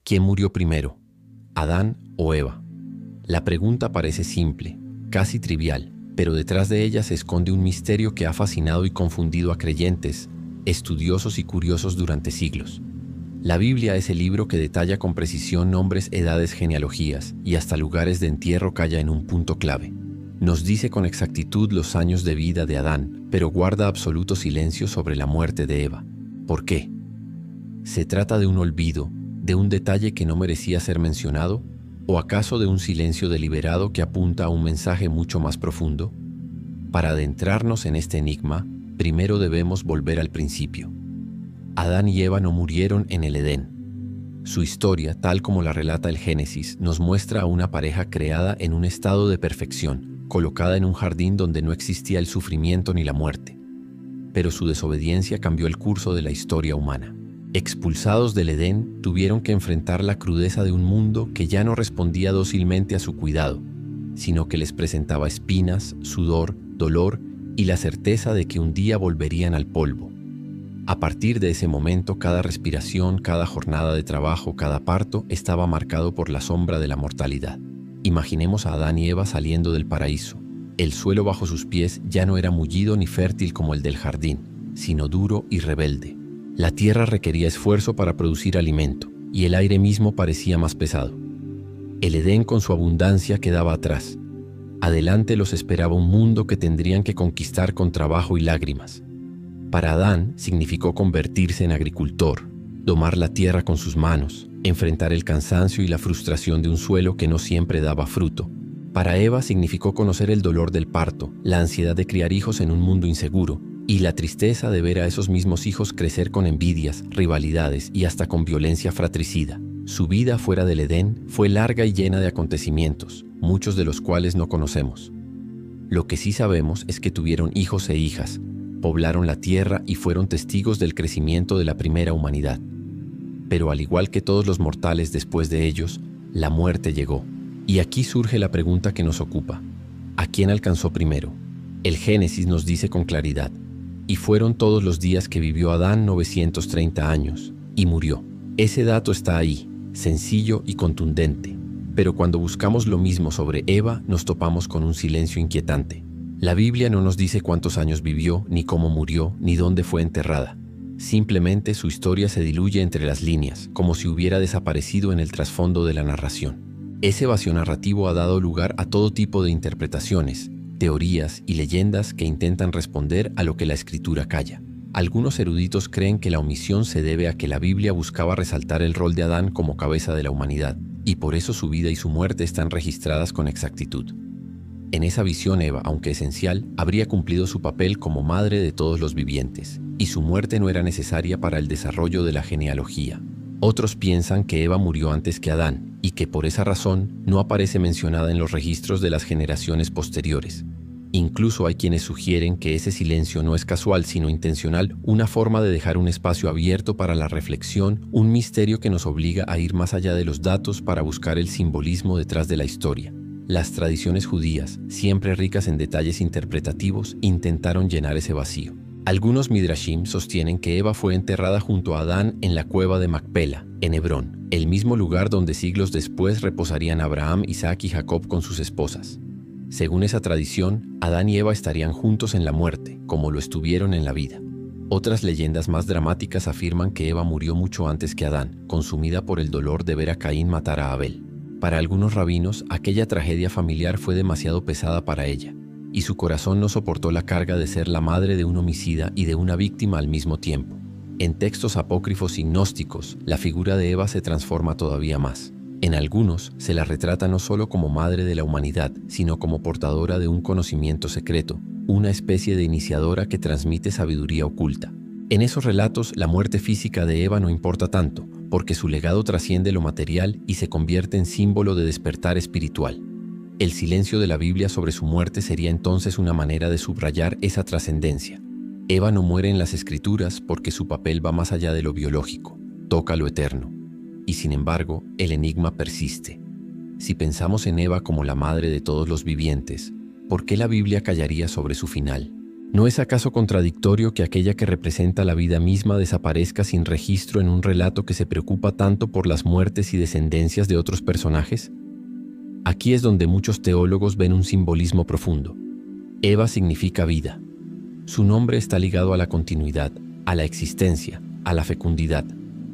¿Quién murió primero, Adán o Eva? La pregunta parece simple, casi trivial, pero detrás de ella se esconde un misterio que ha fascinado y confundido a creyentes, estudiosos y curiosos durante siglos. La Biblia es el libro que detalla con precisión nombres, edades, genealogías y hasta lugares de entierro calla en un punto clave. Nos dice con exactitud los años de vida de Adán, pero guarda absoluto silencio sobre la muerte de Eva. ¿Por qué? ¿Se trata de un olvido, de un detalle que no merecía ser mencionado? ¿O acaso de un silencio deliberado que apunta a un mensaje mucho más profundo? Para adentrarnos en este enigma, primero debemos volver al principio. Adán y Eva no murieron en el Edén. Su historia, tal como la relata el Génesis, nos muestra a una pareja creada en un estado de perfección, colocada en un jardín donde no existía el sufrimiento ni la muerte. Pero su desobediencia cambió el curso de la historia humana. Expulsados del Edén, tuvieron que enfrentar la crudeza de un mundo que ya no respondía dócilmente a su cuidado, sino que les presentaba espinas, sudor, dolor y la certeza de que un día volverían al polvo. A partir de ese momento, cada respiración, cada jornada de trabajo, cada parto estaba marcado por la sombra de la mortalidad. Imaginemos a Adán y Eva saliendo del paraíso. El suelo bajo sus pies ya no era mullido ni fértil como el del jardín, sino duro y rebelde. La tierra requería esfuerzo para producir alimento, y el aire mismo parecía más pesado. El Edén con su abundancia quedaba atrás. Adelante los esperaba un mundo que tendrían que conquistar con trabajo y lágrimas. Para Adán significó convertirse en agricultor, domar la tierra con sus manos, enfrentar el cansancio y la frustración de un suelo que no siempre daba fruto. Para Eva significó conocer el dolor del parto, la ansiedad de criar hijos en un mundo inseguro, y la tristeza de ver a esos mismos hijos crecer con envidias, rivalidades y hasta con violencia fratricida. Su vida fuera del Edén fue larga y llena de acontecimientos, muchos de los cuales no conocemos. Lo que sí sabemos es que tuvieron hijos e hijas, poblaron la tierra y fueron testigos del crecimiento de la primera humanidad. Pero al igual que todos los mortales después de ellos, la muerte llegó. Y aquí surge la pregunta que nos ocupa. ¿A quién alcanzó primero? El Génesis nos dice con claridad: y fueron todos los días que vivió Adán 930 años, y murió. Ese dato está ahí, sencillo y contundente. Pero cuando buscamos lo mismo sobre Eva, nos topamos con un silencio inquietante. La Biblia no nos dice cuántos años vivió, ni cómo murió, ni dónde fue enterrada. Simplemente su historia se diluye entre las líneas, como si hubiera desaparecido en el trasfondo de la narración. Ese vacío narrativo ha dado lugar a todo tipo de interpretaciones, teorías y leyendas que intentan responder a lo que la Escritura calla. Algunos eruditos creen que la omisión se debe a que la Biblia buscaba resaltar el rol de Adán como cabeza de la humanidad, y por eso su vida y su muerte están registradas con exactitud. En esa visión, Eva, aunque esencial, habría cumplido su papel como madre de todos los vivientes, y su muerte no era necesaria para el desarrollo de la genealogía. Otros piensan que Eva murió antes que Adán, y que por esa razón no aparece mencionada en los registros de las generaciones posteriores. Incluso hay quienes sugieren que ese silencio no es casual sino intencional, una forma de dejar un espacio abierto para la reflexión, un misterio que nos obliga a ir más allá de los datos para buscar el simbolismo detrás de la historia. Las tradiciones judías, siempre ricas en detalles interpretativos, intentaron llenar ese vacío. Algunos midrashim sostienen que Eva fue enterrada junto a Adán en la cueva de Macpela, en Hebrón, el mismo lugar donde siglos después reposarían Abraham, Isaac y Jacob con sus esposas. Según esa tradición, Adán y Eva estarían juntos en la muerte, como lo estuvieron en la vida. Otras leyendas más dramáticas afirman que Eva murió mucho antes que Adán, consumida por el dolor de ver a Caín matar a Abel. Para algunos rabinos, aquella tragedia familiar fue demasiado pesada para ella, y su corazón no soportó la carga de ser la madre de un homicida y de una víctima al mismo tiempo. En textos apócrifos y gnósticos, la figura de Eva se transforma todavía más. En algunos, se la retrata no solo como madre de la humanidad, sino como portadora de un conocimiento secreto, una especie de iniciadora que transmite sabiduría oculta. En esos relatos, la muerte física de Eva no importa tanto, porque su legado trasciende lo material y se convierte en símbolo de despertar espiritual. El silencio de la Biblia sobre su muerte sería entonces una manera de subrayar esa trascendencia. Eva no muere en las Escrituras porque su papel va más allá de lo biológico, toca lo eterno. Y sin embargo, el enigma persiste. Si pensamos en Eva como la madre de todos los vivientes, ¿por qué la Biblia callaría sobre su final? ¿No es acaso contradictorio que aquella que representa la vida misma desaparezca sin registro en un relato que se preocupa tanto por las muertes y descendencias de otros personajes? Aquí es donde muchos teólogos ven un simbolismo profundo. Eva significa vida. Su nombre está ligado a la continuidad, a la existencia, a la fecundidad.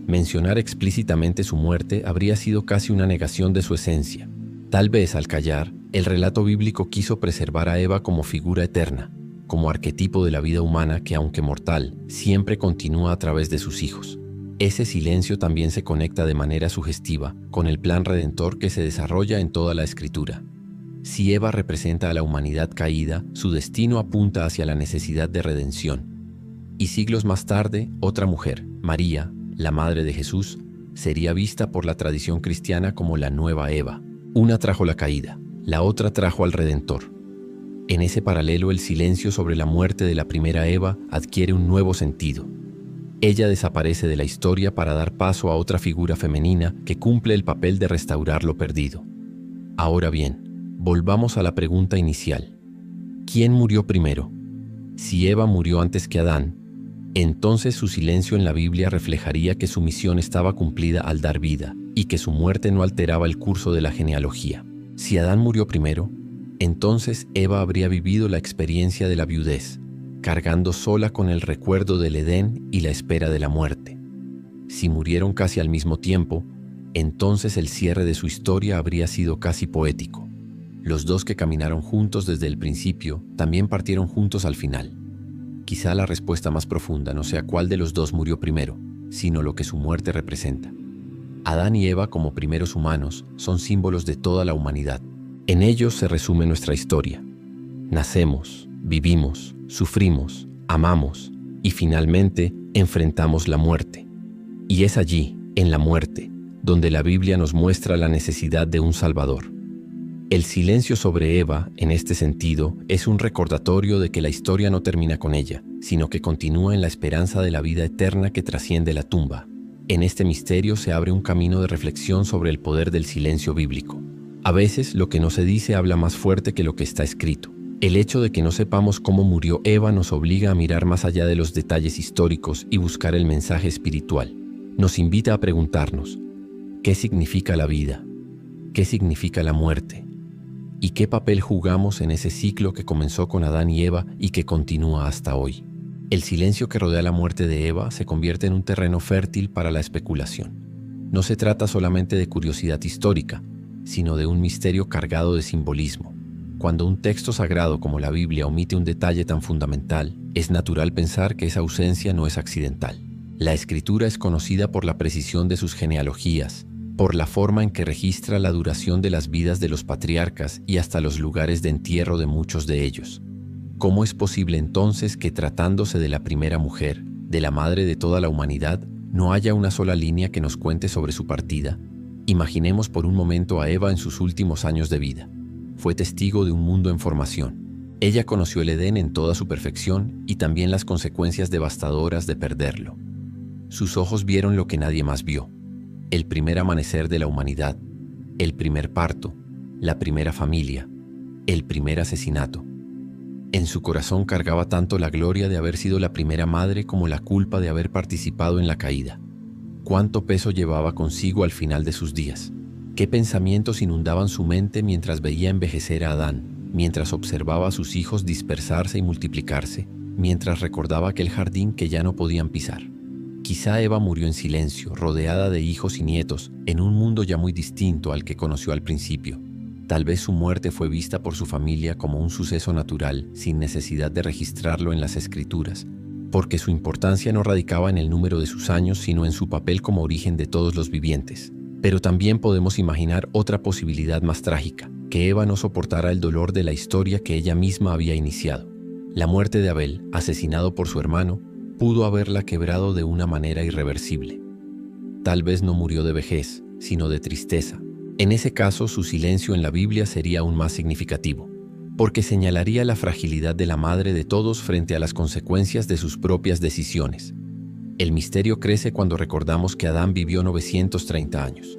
Mencionar explícitamente su muerte habría sido casi una negación de su esencia. Tal vez, al callar, el relato bíblico quiso preservar a Eva como figura eterna, como arquetipo de la vida humana que, aunque mortal, siempre continúa a través de sus hijos. Ese silencio también se conecta de manera sugestiva con el plan redentor que se desarrolla en toda la Escritura. Si Eva representa a la humanidad caída, su destino apunta hacia la necesidad de redención. Y siglos más tarde, otra mujer, María, la madre de Jesús, sería vista por la tradición cristiana como la nueva Eva. Una trajo la caída, la otra trajo al Redentor. En ese paralelo, el silencio sobre la muerte de la primera Eva adquiere un nuevo sentido. Ella desaparece de la historia para dar paso a otra figura femenina que cumple el papel de restaurar lo perdido. Ahora bien, volvamos a la pregunta inicial. ¿Quién murió primero? Si Eva murió antes que Adán, entonces su silencio en la Biblia reflejaría que su misión estaba cumplida al dar vida y que su muerte no alteraba el curso de la genealogía. Si Adán murió primero, entonces Eva habría vivido la experiencia de la viudez, cargando sola con el recuerdo del Edén y la espera de la muerte. Si murieron casi al mismo tiempo, entonces el cierre de su historia habría sido casi poético. Los dos que caminaron juntos desde el principio también partieron juntos al final. Quizá la respuesta más profunda no sea cuál de los dos murió primero, sino lo que su muerte representa. Adán y Eva, como primeros humanos, son símbolos de toda la humanidad. En ellos se resume nuestra historia. Nacemos, vivimos, sufrimos, amamos y finalmente enfrentamos la muerte. Y es allí, en la muerte, donde la Biblia nos muestra la necesidad de un Salvador. El silencio sobre Eva, en este sentido, es un recordatorio de que la historia no termina con ella, sino que continúa en la esperanza de la vida eterna que trasciende la tumba. En este misterio se abre un camino de reflexión sobre el poder del silencio bíblico. A veces lo que no se dice habla más fuerte que lo que está escrito. El hecho de que no sepamos cómo murió Eva nos obliga a mirar más allá de los detalles históricos y buscar el mensaje espiritual. Nos invita a preguntarnos, ¿qué significa la vida? ¿Qué significa la muerte? ¿Y qué papel jugamos en ese ciclo que comenzó con Adán y Eva y que continúa hasta hoy? El silencio que rodea la muerte de Eva se convierte en un terreno fértil para la especulación. No se trata solamente de curiosidad histórica, sino de un misterio cargado de simbolismo. Cuando un texto sagrado como la Biblia omite un detalle tan fundamental, es natural pensar que esa ausencia no es accidental. La Escritura es conocida por la precisión de sus genealogías, por la forma en que registra la duración de las vidas de los patriarcas y hasta los lugares de entierro de muchos de ellos. ¿Cómo es posible entonces que, tratándose de la primera mujer, de la madre de toda la humanidad, no haya una sola línea que nos cuente sobre su partida? Imaginemos por un momento a Eva en sus últimos años de vida. Fue testigo de un mundo en formación. Ella conoció el Edén en toda su perfección y también las consecuencias devastadoras de perderlo. Sus ojos vieron lo que nadie más vio: el primer amanecer de la humanidad, el primer parto, la primera familia, el primer asesinato. En su corazón cargaba tanto la gloria de haber sido la primera madre como la culpa de haber participado en la caída. ¿Cuánto peso llevaba consigo al final de sus días? ¿Qué pensamientos inundaban su mente mientras veía envejecer a Adán, mientras observaba a sus hijos dispersarse y multiplicarse, mientras recordaba aquel jardín que ya no podían pisar? Quizá Eva murió en silencio, rodeada de hijos y nietos, en un mundo ya muy distinto al que conoció al principio. Tal vez su muerte fue vista por su familia como un suceso natural, sin necesidad de registrarlo en las Escrituras, porque su importancia no radicaba en el número de sus años, sino en su papel como origen de todos los vivientes. Pero también podemos imaginar otra posibilidad más trágica, que Eva no soportara el dolor de la historia que ella misma había iniciado. La muerte de Abel, asesinado por su hermano, pudo haberla quebrado de una manera irreversible. Tal vez no murió de vejez, sino de tristeza. En ese caso, su silencio en la Biblia sería aún más significativo, porque señalaría la fragilidad de la madre de todos frente a las consecuencias de sus propias decisiones. El misterio crece cuando recordamos que Adán vivió 930 años,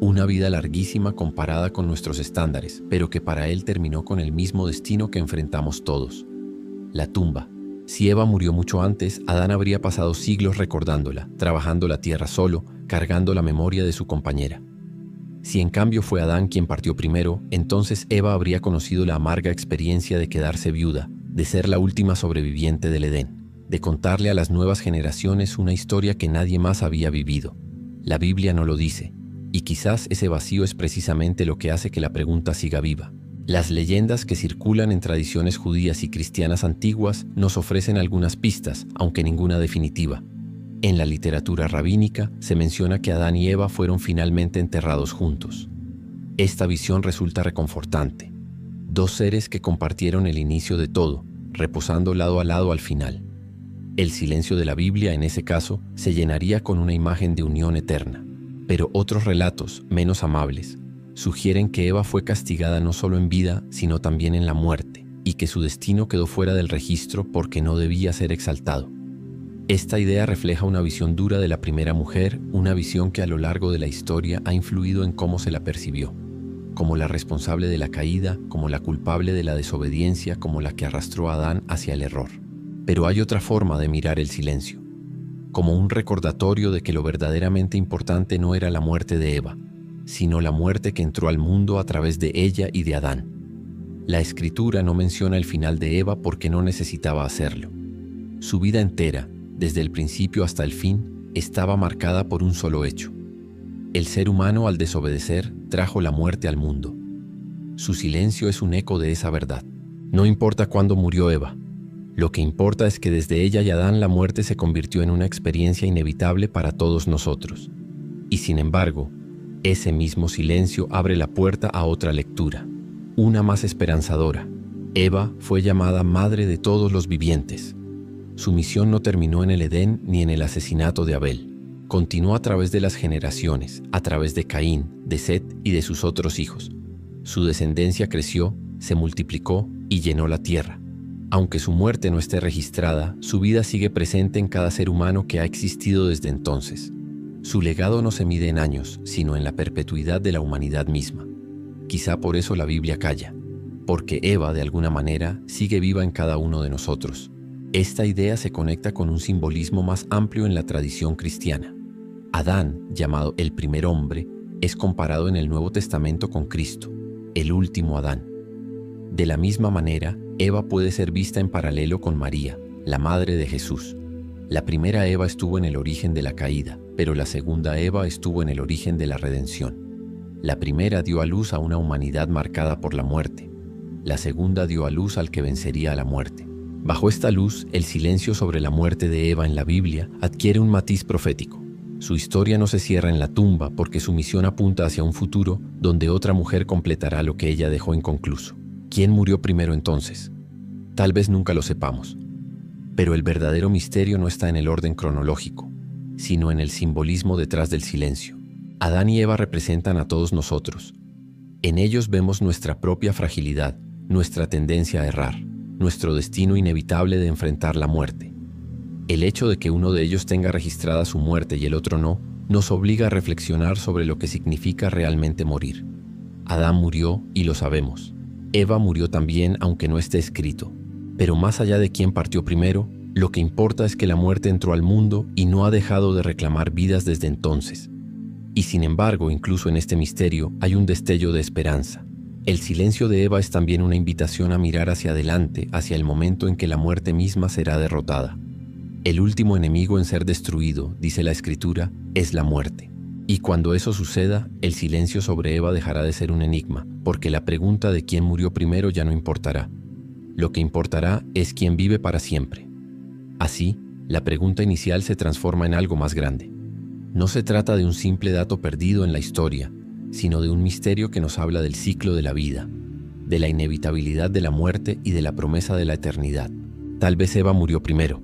una vida larguísima comparada con nuestros estándares, pero que para él terminó con el mismo destino que enfrentamos todos: la tumba. Si Eva murió mucho antes, Adán habría pasado siglos recordándola, trabajando la tierra solo, cargando la memoria de su compañera. Si en cambio fue Adán quien partió primero, entonces Eva habría conocido la amarga experiencia de quedarse viuda, de ser la última sobreviviente del Edén, de contarle a las nuevas generaciones una historia que nadie más había vivido. La Biblia no lo dice, y quizás ese vacío es precisamente lo que hace que la pregunta siga viva. Las leyendas que circulan en tradiciones judías y cristianas antiguas nos ofrecen algunas pistas, aunque ninguna definitiva. En la literatura rabínica se menciona que Adán y Eva fueron finalmente enterrados juntos. Esta visión resulta reconfortante. Dos seres que compartieron el inicio de todo, reposando lado a lado al final. El silencio de la Biblia, en ese caso, se llenaría con una imagen de unión eterna. Pero otros relatos, menos amables, sugieren que Eva fue castigada no solo en vida, sino también en la muerte, y que su destino quedó fuera del registro porque no debía ser exaltado. Esta idea refleja una visión dura de la primera mujer, una visión que a lo largo de la historia ha influido en cómo se la percibió, como la responsable de la caída, como la culpable de la desobediencia, como la que arrastró a Adán hacia el error. Pero hay otra forma de mirar el silencio, como un recordatorio de que lo verdaderamente importante no era la muerte de Eva, sino la muerte que entró al mundo a través de ella y de Adán. La Escritura no menciona el final de Eva porque no necesitaba hacerlo. Su vida entera, desde el principio hasta el fin, estaba marcada por un solo hecho. El ser humano, al desobedecer, trajo la muerte al mundo. Su silencio es un eco de esa verdad. No importa cuándo murió Eva. Lo que importa es que desde ella y Adán la muerte se convirtió en una experiencia inevitable para todos nosotros. Y sin embargo, ese mismo silencio abre la puerta a otra lectura, una más esperanzadora. Eva fue llamada madre de todos los vivientes. Su misión no terminó en el Edén ni en el asesinato de Abel. Continuó a través de las generaciones, a través de Caín, de Set y de sus otros hijos. Su descendencia creció, se multiplicó y llenó la tierra. Aunque su muerte no esté registrada, su vida sigue presente en cada ser humano que ha existido desde entonces. Su legado no se mide en años, sino en la perpetuidad de la humanidad misma. Quizá por eso la Biblia calla, porque Eva, de alguna manera, sigue viva en cada uno de nosotros. Esta idea se conecta con un simbolismo más amplio en la tradición cristiana. Adán, llamado el primer hombre, es comparado en el Nuevo Testamento con Cristo, el último Adán. De la misma manera, Eva puede ser vista en paralelo con María, la madre de Jesús. La primera Eva estuvo en el origen de la caída, pero la segunda Eva estuvo en el origen de la redención. La primera dio a luz a una humanidad marcada por la muerte. La segunda dio a luz al que vencería a la muerte. Bajo esta luz, el silencio sobre la muerte de Eva en la Biblia adquiere un matiz profético. Su historia no se cierra en la tumba porque su misión apunta hacia un futuro donde otra mujer completará lo que ella dejó inconcluso. ¿Quién murió primero entonces? Tal vez nunca lo sepamos. Pero el verdadero misterio no está en el orden cronológico, sino en el simbolismo detrás del silencio. Adán y Eva representan a todos nosotros. En ellos vemos nuestra propia fragilidad, nuestra tendencia a errar, nuestro destino inevitable de enfrentar la muerte. El hecho de que uno de ellos tenga registrada su muerte y el otro no, nos obliga a reflexionar sobre lo que significa realmente morir. Adán murió y lo sabemos. Eva murió también, aunque no esté escrito. Pero más allá de quién partió primero, lo que importa es que la muerte entró al mundo y no ha dejado de reclamar vidas desde entonces. Y sin embargo, incluso en este misterio, hay un destello de esperanza. El silencio de Eva es también una invitación a mirar hacia adelante, hacia el momento en que la muerte misma será derrotada. El último enemigo en ser destruido, dice la Escritura, es la muerte. Y cuando eso suceda, el silencio sobre Eva dejará de ser un enigma, porque la pregunta de quién murió primero ya no importará. Lo que importará es quién vive para siempre. Así, la pregunta inicial se transforma en algo más grande. No se trata de un simple dato perdido en la historia, sino de un misterio que nos habla del ciclo de la vida, de la inevitabilidad de la muerte y de la promesa de la eternidad. Tal vez Eva murió primero,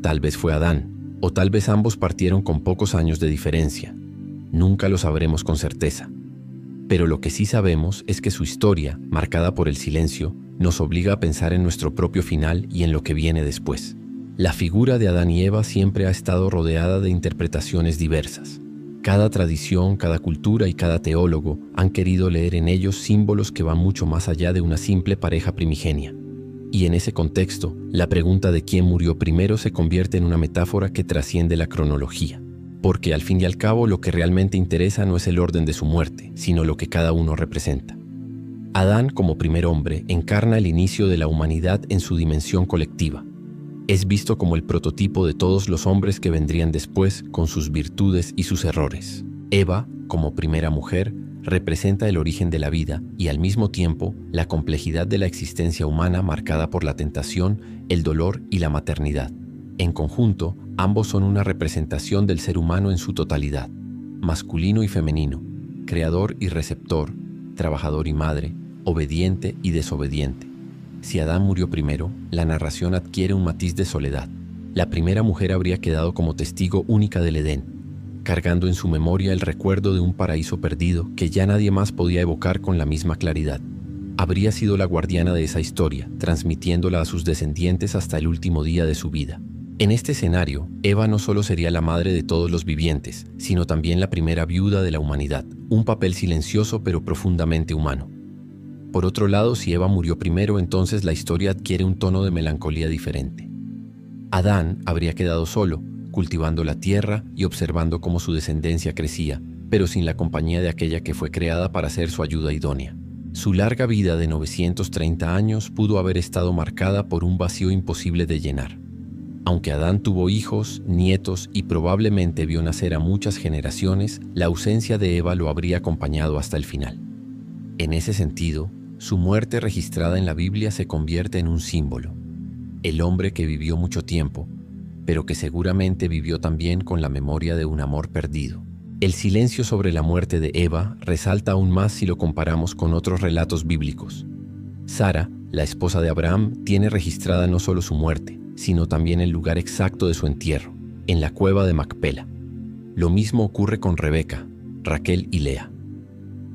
tal vez fue Adán, o tal vez ambos partieron con pocos años de diferencia. Nunca lo sabremos con certeza. Pero lo que sí sabemos es que su historia, marcada por el silencio, nos obliga a pensar en nuestro propio final y en lo que viene después. La figura de Adán y Eva siempre ha estado rodeada de interpretaciones diversas. Cada tradición, cada cultura y cada teólogo han querido leer en ellos símbolos que van mucho más allá de una simple pareja primigenia. Y en ese contexto, la pregunta de quién murió primero se convierte en una metáfora que trasciende la cronología. Porque al fin y al cabo lo que realmente interesa no es el orden de su muerte, sino lo que cada uno representa. Adán, como primer hombre, encarna el inicio de la humanidad en su dimensión colectiva. Es visto como el prototipo de todos los hombres que vendrían después con sus virtudes y sus errores. Eva, como primera mujer, representa el origen de la vida y al mismo tiempo la complejidad de la existencia humana marcada por la tentación, el dolor y la maternidad. En conjunto, ambos son una representación del ser humano en su totalidad, masculino y femenino, creador y receptor, trabajador y madre, obediente y desobediente. Si Adán murió primero, la narración adquiere un matiz de soledad. La primera mujer habría quedado como testigo única del Edén, cargando en su memoria el recuerdo de un paraíso perdido que ya nadie más podía evocar con la misma claridad. Habría sido la guardiana de esa historia, transmitiéndola a sus descendientes hasta el último día de su vida. En este escenario, Eva no solo sería la madre de todos los vivientes, sino también la primera viuda de la humanidad, un papel silencioso pero profundamente humano. Por otro lado, si Eva murió primero, entonces la historia adquiere un tono de melancolía diferente. Adán habría quedado solo, cultivando la tierra y observando cómo su descendencia crecía, pero sin la compañía de aquella que fue creada para ser su ayuda idónea. Su larga vida de 930 años pudo haber estado marcada por un vacío imposible de llenar. Aunque Adán tuvo hijos, nietos y probablemente vio nacer a muchas generaciones, la ausencia de Eva lo habría acompañado hasta el final. En ese sentido, su muerte registrada en la Biblia se convierte en un símbolo. El hombre que vivió mucho tiempo, pero que seguramente vivió también con la memoria de un amor perdido. El silencio sobre la muerte de Eva resalta aún más si lo comparamos con otros relatos bíblicos. Sara, la esposa de Abraham, tiene registrada no solo su muerte, sino también el lugar exacto de su entierro, en la cueva de Macpela. Lo mismo ocurre con Rebeca, Raquel y Lea.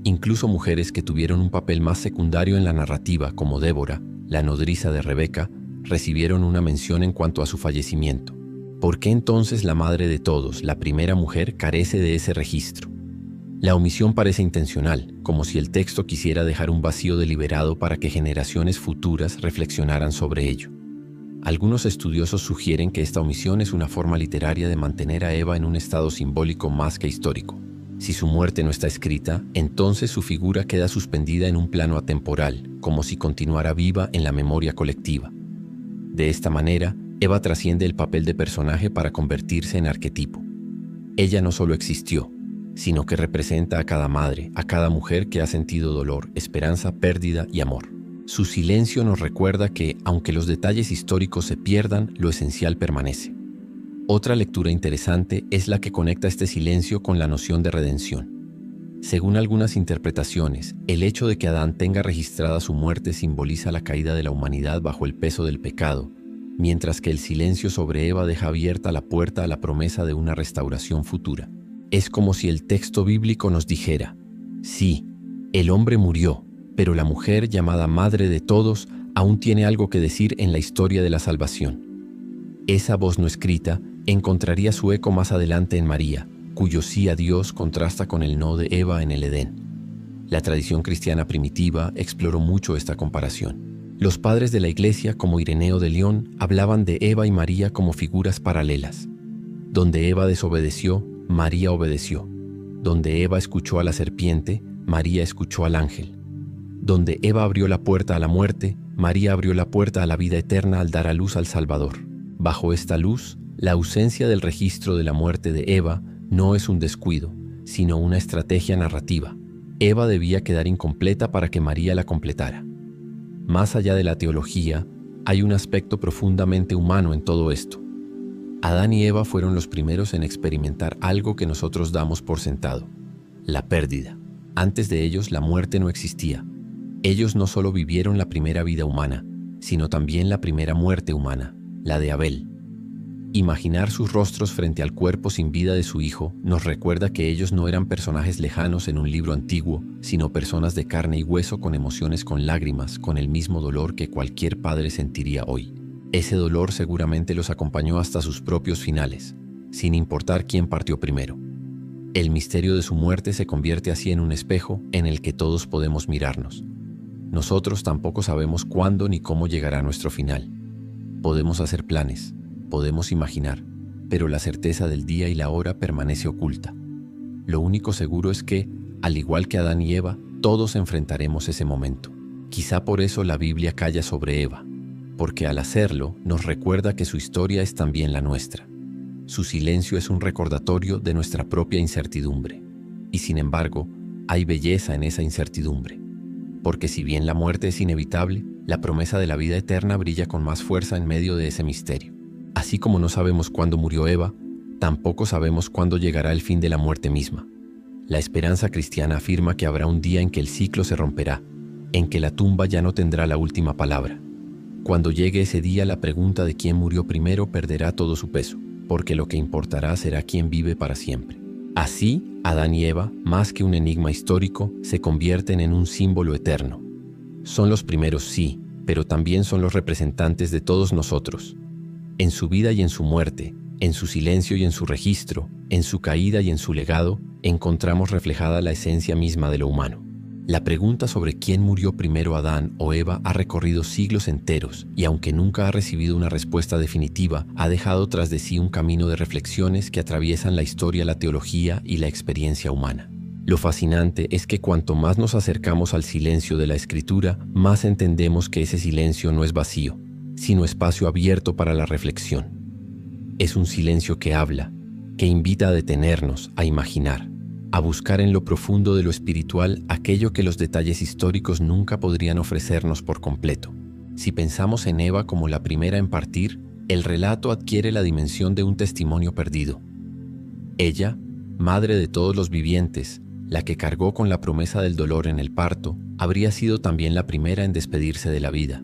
Incluso mujeres que tuvieron un papel más secundario en la narrativa, como Débora, la nodriza de Rebeca, recibieron una mención en cuanto a su fallecimiento. ¿Por qué entonces la madre de todos, la primera mujer, carece de ese registro? La omisión parece intencional, como si el texto quisiera dejar un vacío deliberado para que generaciones futuras reflexionaran sobre ello. Algunos estudiosos sugieren que esta omisión es una forma literaria de mantener a Eva en un estado simbólico más que histórico. Si su muerte no está escrita, entonces su figura queda suspendida en un plano atemporal, como si continuara viva en la memoria colectiva. De esta manera, Eva trasciende el papel de personaje para convertirse en arquetipo. Ella no solo existió, sino que representa a cada madre, a cada mujer que ha sentido dolor, esperanza, pérdida y amor. Su silencio nos recuerda que, aunque los detalles históricos se pierdan, lo esencial permanece. Otra lectura interesante es la que conecta este silencio con la noción de redención. Según algunas interpretaciones, el hecho de que Adán tenga registrada su muerte simboliza la caída de la humanidad bajo el peso del pecado, mientras que el silencio sobre Eva deja abierta la puerta a la promesa de una restauración futura. Es como si el texto bíblico nos dijera: sí, el hombre murió, pero la mujer, llamada madre de todos, aún tiene algo que decir en la historia de la salvación. Esa voz no escrita encontraría su eco más adelante en María, cuyo sí a Dios contrasta con el no de Eva en el Edén. La tradición cristiana primitiva exploró mucho esta comparación. Los padres de la Iglesia, como Ireneo de León, hablaban de Eva y María como figuras paralelas. Donde Eva desobedeció, María obedeció. Donde Eva escuchó a la serpiente, María escuchó al ángel. Donde Eva abrió la puerta a la muerte, María abrió la puerta a la vida eterna al dar a luz al Salvador. Bajo esta luz, la ausencia del registro de la muerte de Eva no es un descuido, sino una estrategia narrativa. Eva debía quedar incompleta para que María la completara. Más allá de la teología, hay un aspecto profundamente humano en todo esto. Adán y Eva fueron los primeros en experimentar algo que nosotros damos por sentado: la pérdida. Antes de ellos, la muerte no existía. Ellos no solo vivieron la primera vida humana, sino también la primera muerte humana, la de Abel. Imaginar sus rostros frente al cuerpo sin vida de su hijo nos recuerda que ellos no eran personajes lejanos en un libro antiguo, sino personas de carne y hueso con emociones, con lágrimas, con el mismo dolor que cualquier padre sentiría hoy. Ese dolor seguramente los acompañó hasta sus propios finales, sin importar quién partió primero. El misterio de su muerte se convierte así en un espejo en el que todos podemos mirarnos. Nosotros tampoco sabemos cuándo ni cómo llegará nuestro final. Podemos hacer planes, podemos imaginar, pero la certeza del día y la hora permanece oculta. Lo único seguro es que, al igual que Adán y Eva, todos enfrentaremos ese momento. Quizá por eso la Biblia calla sobre Eva, porque al hacerlo nos recuerda que su historia es también la nuestra. Su silencio es un recordatorio de nuestra propia incertidumbre. Y sin embargo, hay belleza en esa incertidumbre. Porque si bien la muerte es inevitable, la promesa de la vida eterna brilla con más fuerza en medio de ese misterio. Así como no sabemos cuándo murió Eva, tampoco sabemos cuándo llegará el fin de la muerte misma. La esperanza cristiana afirma que habrá un día en que el ciclo se romperá, en que la tumba ya no tendrá la última palabra. Cuando llegue ese día, la pregunta de quién murió primero perderá todo su peso, porque lo que importará será quién vive para siempre. Así, Adán y Eva, más que un enigma histórico, se convierten en un símbolo eterno. Son los primeros, sí, pero también son los representantes de todos nosotros. En su vida y en su muerte, en su silencio y en su registro, en su caída y en su legado, encontramos reflejada la esencia misma de lo humano. La pregunta sobre quién murió primero, Adán o Eva, ha recorrido siglos enteros y aunque nunca ha recibido una respuesta definitiva, ha dejado tras de sí un camino de reflexiones que atraviesan la historia, la teología y la experiencia humana. Lo fascinante es que cuanto más nos acercamos al silencio de la Escritura, más entendemos que ese silencio no es vacío, sino espacio abierto para la reflexión. Es un silencio que habla, que invita a detenernos, a imaginar, a buscar en lo profundo de lo espiritual aquello que los detalles históricos nunca podrían ofrecernos por completo. Si pensamos en Eva como la primera en partir, el relato adquiere la dimensión de un testimonio perdido. Ella, madre de todos los vivientes, la que cargó con la promesa del dolor en el parto, habría sido también la primera en despedirse de la vida.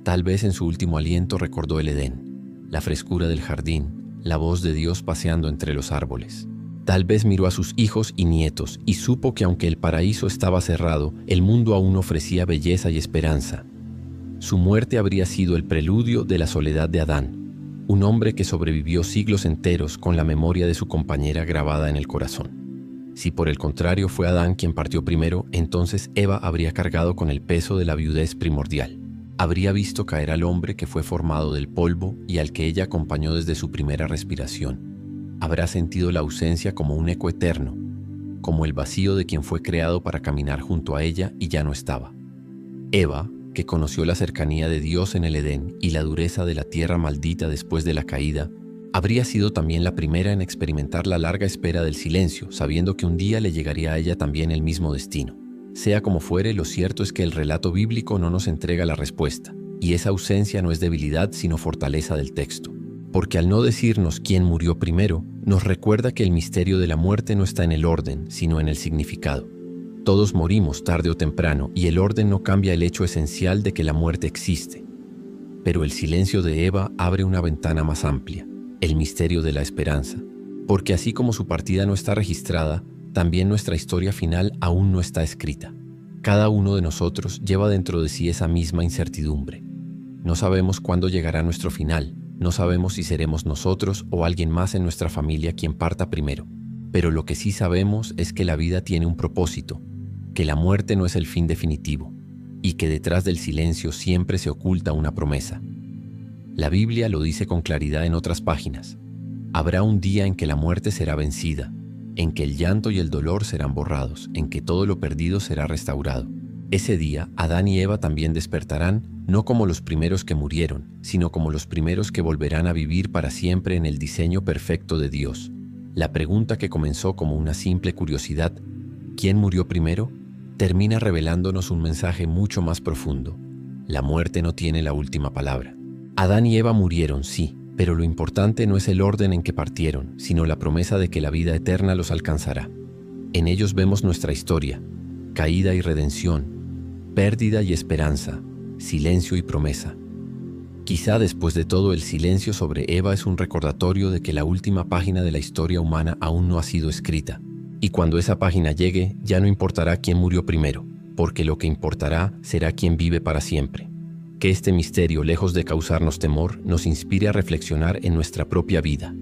Tal vez en su último aliento recordó el Edén, la frescura del jardín, la voz de Dios paseando entre los árboles. Tal vez miró a sus hijos y nietos y supo que aunque el paraíso estaba cerrado, el mundo aún ofrecía belleza y esperanza. Su muerte habría sido el preludio de la soledad de Adán, un hombre que sobrevivió siglos enteros con la memoria de su compañera grabada en el corazón. Si por el contrario fue Adán quien partió primero, entonces Eva habría cargado con el peso de la viudez primordial. Habría visto caer al hombre que fue formado del polvo y al que ella acompañó desde su primera respiración. Habrá sentido la ausencia como un eco eterno, como el vacío de quien fue creado para caminar junto a ella y ya no estaba. Eva, que conoció la cercanía de Dios en el Edén y la dureza de la tierra maldita después de la caída, habría sido también la primera en experimentar la larga espera del silencio, sabiendo que un día le llegaría a ella también el mismo destino. Sea como fuere, lo cierto es que el relato bíblico no nos entrega la respuesta, y esa ausencia no es debilidad sino fortaleza del texto. Porque al no decirnos quién murió primero, nos recuerda que el misterio de la muerte no está en el orden, sino en el significado. Todos morimos tarde o temprano, y el orden no cambia el hecho esencial de que la muerte existe. Pero el silencio de Eva abre una ventana más amplia, el misterio de la esperanza. Porque así como su partida no está registrada, también nuestra historia final aún no está escrita. Cada uno de nosotros lleva dentro de sí esa misma incertidumbre. No sabemos cuándo llegará nuestro final. No sabemos si seremos nosotros o alguien más en nuestra familia quien parta primero. Pero lo que sí sabemos es que la vida tiene un propósito, que la muerte no es el fin definitivo, y que detrás del silencio siempre se oculta una promesa. La Biblia lo dice con claridad en otras páginas. Habrá un día en que la muerte será vencida, en que el llanto y el dolor serán borrados, en que todo lo perdido será restaurado. Ese día, Adán y Eva también despertarán, no como los primeros que murieron, sino como los primeros que volverán a vivir para siempre en el diseño perfecto de Dios. La pregunta que comenzó como una simple curiosidad, ¿quién murió primero?, termina revelándonos un mensaje mucho más profundo. La muerte no tiene la última palabra. Adán y Eva murieron, sí, pero lo importante no es el orden en que partieron, sino la promesa de que la vida eterna los alcanzará. En ellos vemos nuestra historia, caída y redención, pérdida y esperanza, silencio y promesa. Quizá después de todo el silencio sobre Eva es un recordatorio de que la última página de la historia humana aún no ha sido escrita. Y cuando esa página llegue, ya no importará quién murió primero, porque lo que importará será quién vive para siempre. Que este misterio, lejos de causarnos temor, nos inspire a reflexionar en nuestra propia vida,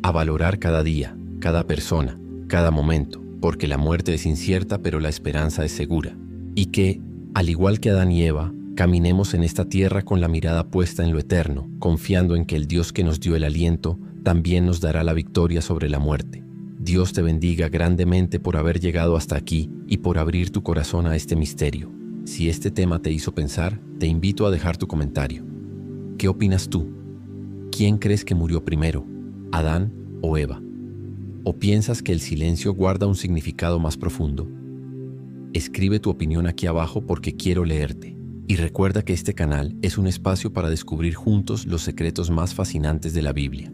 a valorar cada día, cada persona, cada momento, porque la muerte es incierta pero la esperanza es segura. Y que, Al igual que Adán y Eva, caminemos en esta tierra con la mirada puesta en lo eterno, confiando en que el Dios que nos dio el aliento también nos dará la victoria sobre la muerte. Dios te bendiga grandemente por haber llegado hasta aquí y por abrir tu corazón a este misterio. Si este tema te hizo pensar, te invito a dejar tu comentario. ¿Qué opinas tú? ¿Quién crees que murió primero, Adán o Eva? ¿O piensas que el silencio guarda un significado más profundo? Escribe tu opinión aquí abajo porque quiero leerte. Y recuerda que este canal es un espacio para descubrir juntos los secretos más fascinantes de la Biblia.